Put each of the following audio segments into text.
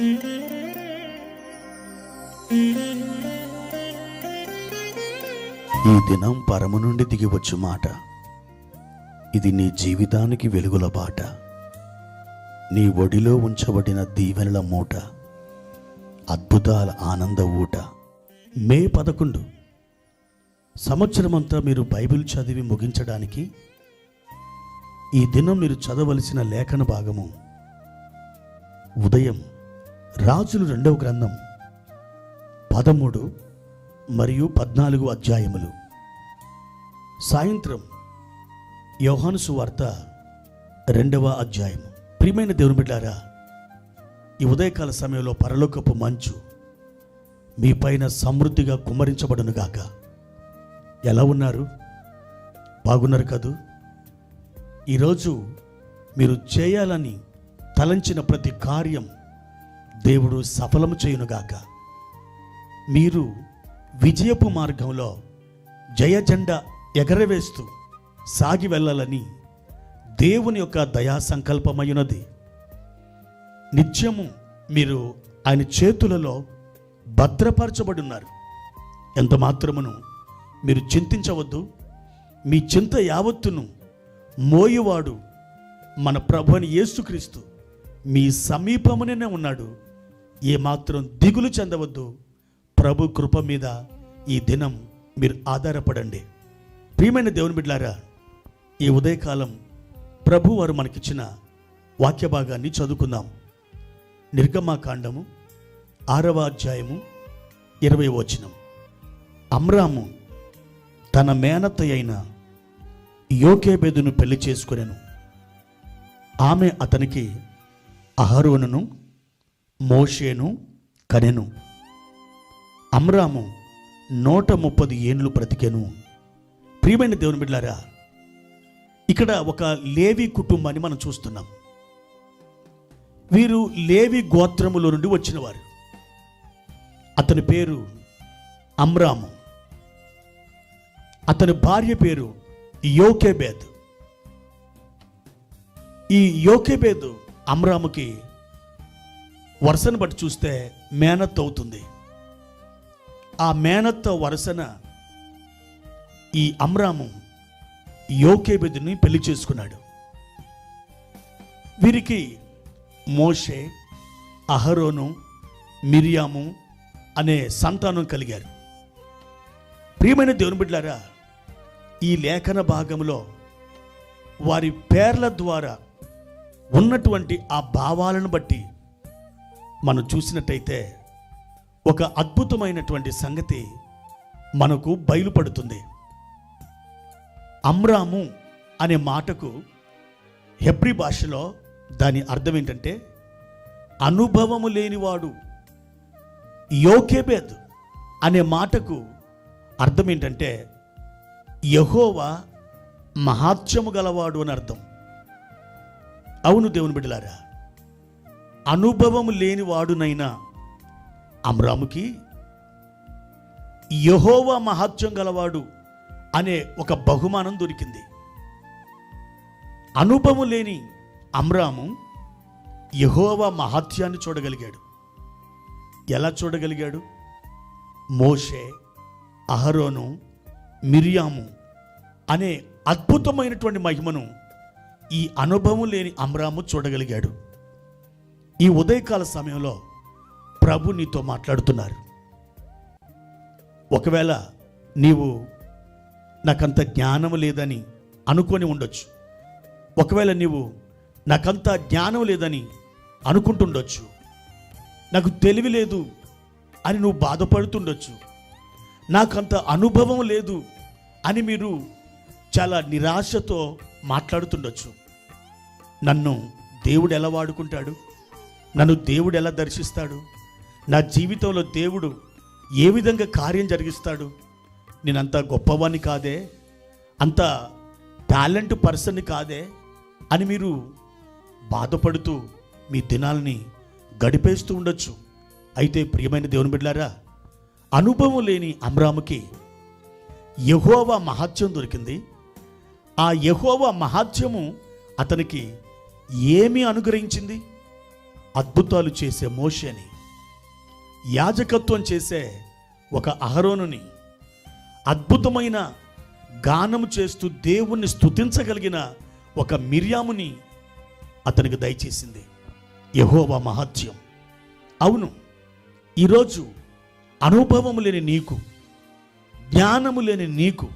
ఈ దినం పరము నుండి దిగివచ్చు మాట. ఇది నీ జీవితానికి వెలుగుల బాట. నీ ఒడిలో ఉంచబడిన దీవెనల మూట, అద్భుతాల ఆనంద ఊట. మే 11 సంవత్సరమంతా మీరు బైబిల్ చదివి ముగించడానికి ఈ దినం మీరు చదవలసిన లేఖన భాగము ఉదయం రాజులు 2వ గ్రంథం 13 మరియు 14 అధ్యాయములు, సాయంత్రం యోహాను సువార్త 2వ అధ్యాయము. ప్రియమైన దేవుని బిడ్డలారా, ఈ ఉదయకాల సమయంలో పరలోకపు మంచు మీ పైన సమృద్ధిగా కుమ్మరించబడునుగాక. ఎలా ఉన్నారు? బాగున్నారు కదూ? ఈరోజు మీరు చేయాలని తలంచిన ప్రతి కార్యం దేవుడు సఫలము చేయునుగాక. మీరు విజయపు మార్గంలో జయ జెండా ఎగరవేస్తూ సాగి వెళ్ళాలని దేవుని యొక్క దయా సంకల్పమైనది. నిత్యము మీరు ఆయన చేతులలో భద్రపరచబడి ఉన్నారు. ఎంత మాత్రమును మీరు చింతించవద్దు. మీ చింత యావత్తును మోయువాడు మన ప్రభు అని యేసుక్రీస్తు మీ సమీపమునే ఉన్నాడు. ఏమాత్రం దిగులు చెందవద్దు. ప్రభు కృప మీద ఈ దినం మీరు ఆధారపడండి. ప్రియమైన దేవుని బిడ్డలారా, ఈ ఉదయకాలం ప్రభు వారు మనకిచ్చిన వాక్య భాగాన్ని చదువుకుందాం. నిర్గమాకాండము 6వ అధ్యాయము 20వ వచనం. అమ్రాము తన మేనత్త అయిన యోకేబెదును పెళ్లి చేసుకునేను. ఆమె అతనికి అహరోనును మోషేను కనెను. అమ్రాము 130 ఏండ్లు బ్రతికెను. ప్రియమైన దేవుని బిడ్డలారా, ఇక్కడ ఒక లేవి కుటుంబాన్ని మనం చూస్తున్నాం. వీరు లేవి గోత్రములో నుండి వచ్చిన వారు. అతని పేరు అమ్రాము. అతని భార్య పేరు యోకేబెద్. ఈ యోకేబెద్ అమ్రాముకి వరుసను బట్టి చూస్తే మేనత్త అవుతుంది. ఆ మేనత్త వరుసన ఈ అమ్రాము యోకేబెదుని పెళ్లి చేసుకున్నాడు. వీరికి మోషే, అహరోను, మిరియాము అనే సంతానం కలిగారు. ప్రియమైన దేవుని బిడ్డలారా, ఈ లేఖన భాగంలో వారి పేర్ల ద్వారా ఉన్నటువంటి ఆ భావాలను బట్టి మనం చూసినట్టయితే ఒక అద్భుతమైనటువంటి సంగతి మనకు బయలుపడుతుంది. అమ్రాము అనే మాటకు హెబ్రీ భాషలో దాని అర్థం ఏంటంటే అనుభవము లేనివాడు. యోకేబెద్ అనే మాటకు అర్థం ఏంటంటే యెహోవా మహాత్మ్యము గలవాడు అని అర్థం. అవును దేవుని బిడ్డలారా, అనుభవము లేనివాడునైనా అమ్రాముకి యెహోవా మహాత్మ్యం గలవాడు అనే ఒక బహుమానం దొరికింది. అనుభవం లేని అమ్రాము యెహోవా మహాత్యాన్ని చూడగలిగాడు. ఎలా చూడగలిగాడు? మోషే, అహరోను, మిరియాము అనే అద్భుతమైనటువంటి మహిమను ఈ అనుభవం లేని అమ్రాము చూడగలిగాడు. ఈ ఉదయకాల సమయంలో ప్రభు నీతో మాట్లాడుతున్నారు. ఒకవేళ నీవు నాకంత జ్ఞానం లేదని అనుకొని ఉండొచ్చు. ఒకవేళ నీవు నాకంత జ్ఞానం లేదని అనుకుంటుండొచ్చు. నాకు తెలివి లేదు అని నువ్వు బాధపడుతుండొచ్చు. నాకంత అనుభవం లేదు అని మీరు చాలా నిరాశతో మాట్లాడుతుండొచ్చు. నన్ను దేవుడు ఎలా వాడుకుంటాడు? నన్ను దేవుడు ఎలా దర్శిస్తాడు? నా జీవితంలో దేవుడు ఏ విధంగా కార్యం జరిగిస్తాడు? నేనంత గొప్పవాణ్ణి కాదే, అంత టాలెంట్ పర్సన్ని కాదే అని మీరు బాధపడుతూ మీ దినాల్ని గడిపేస్తూ ఉండొచ్చు. అయితే ప్రియమైన దేవుని బిడ్డలారా, అనుభవం లేని అమ్రాముకి యెహోవా మహాత్మ్యం దొరికింది. ఆ యెహోవా మహాత్మ్యము అతనికి ఏమి అనుగ్రహించింది? అద్భుతాలు చేసే మోషేని, యాజకత్వం చేసే ఒక అహరోనుని, అద్భుతమైన గానము చేస్తూ దేవుణ్ణి స్తుతించగలిగిన ఒక మిర్యాముని అతనికి దయచేసింది. యెహోవా మహత్యం. అవును, ఈరోజు అనుభవము లేని నీకు, జ్ఞానము లేని నీకు,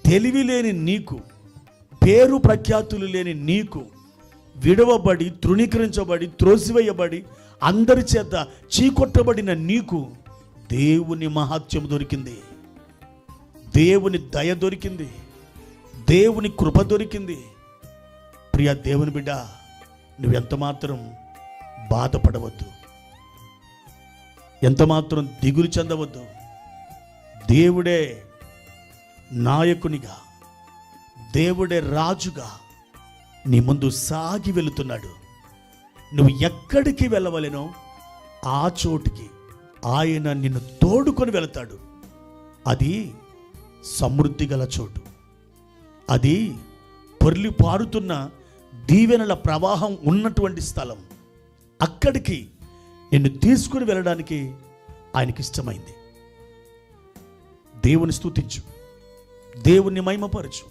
తెలివి లేని నీకు, పేరు ప్రఖ్యాతులు లేని నీకు, విడవబడి, తృణీకరించబడి, త్రోసివేయబడి, అందరి చేత చీకొట్టబడిన నీకు దేవుని మహత్యం దొరికింది, దేవుని దయ దొరికింది, దేవుని కృప దొరికింది. ప్రియ దేవుని బిడ్డ, నువ్వెంతమాత్రం బాధపడవద్దు, ఎంతమాత్రం దిగులు చెందవద్దు. దేవుడే నాయకునిగా, దేవుడే రాజుగా నీ ముందు సాగి వెళుతున్నాడు. నువ్వు ఎక్కడికి వెళ్ళవలెనో ఆ చోటికి ఆయన నిన్ను తోడుకొని వెళతాడు. అది సమృద్ధి గల చోటు, అది పొర్లి పారుతున్న దీవెనల ప్రవాహం ఉన్నటువంటి స్థలం. అక్కడికి నిన్ను తీసుకుని వెళ్ళడానికి ఆయనకి ఇష్టమైంది. దేవుని స్తుతించు, దేవుణ్ణి మహిమపరచు,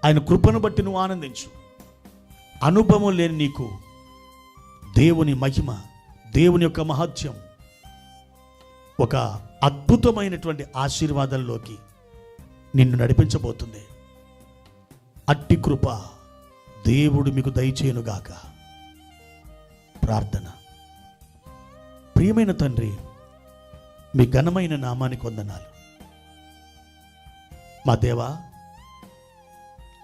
ఆయన కృపను బట్టి నువ్వు ఆనందించు. అనుభవం లేని నీకు దేవుని మహిమ, దేవుని యొక్క మహత్యం ఒక అద్భుతమైనటువంటి ఆశీర్వాదంలోకి నిన్ను నడిపించబోతుంది. అట్టి కృప దేవుడు మీకు దయచేయునుగాక. ప్రార్థన. ప్రియమైన తండ్రి, మీ ఘనమైన నామానికి వందనాలు. మా దేవా,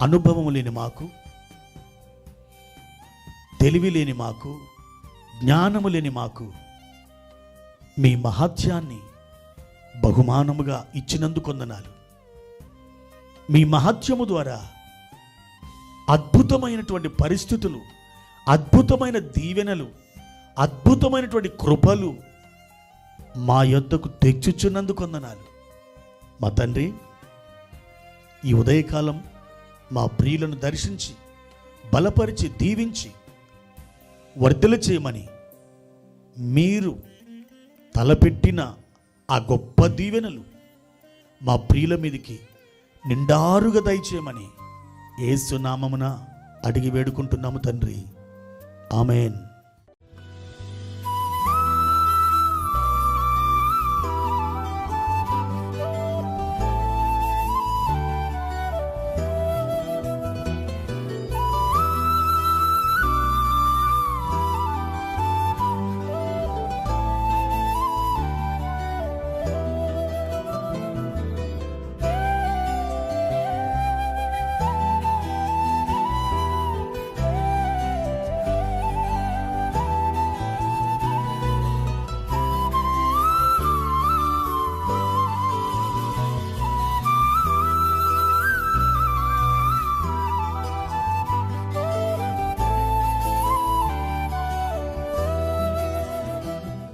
అనుభవం లేని మాకు, తెలివి లేని మాకు, జ్ఞానము లేని మాకు మీ మహత్యాన్ని బహుమానముగా ఇచ్చినందుకు వందనాలు. మీ మహత్యము ద్వారా అద్భుతమైనటువంటి పరిస్థితులు, అద్భుతమైన దీవెనలు, అద్భుతమైనటువంటి కృపలు మా యొద్దకు తెచ్చుచున్నందుకు వందనాలు. మా తండ్రి, ఈ ఉదయకాలం మా ప్రియులను దర్శించి, బలపరిచి, దీవించి, వర్ధల చేయమని మీరు తలపెట్టిన ఆ గొప్ప దీవెనలు మా ప్రియుల మీదకి నిండారుగా దయచేయమని యేసు నామమున అడిగి వేడుకుంటున్నాము తండ్రి. ఆమేన్.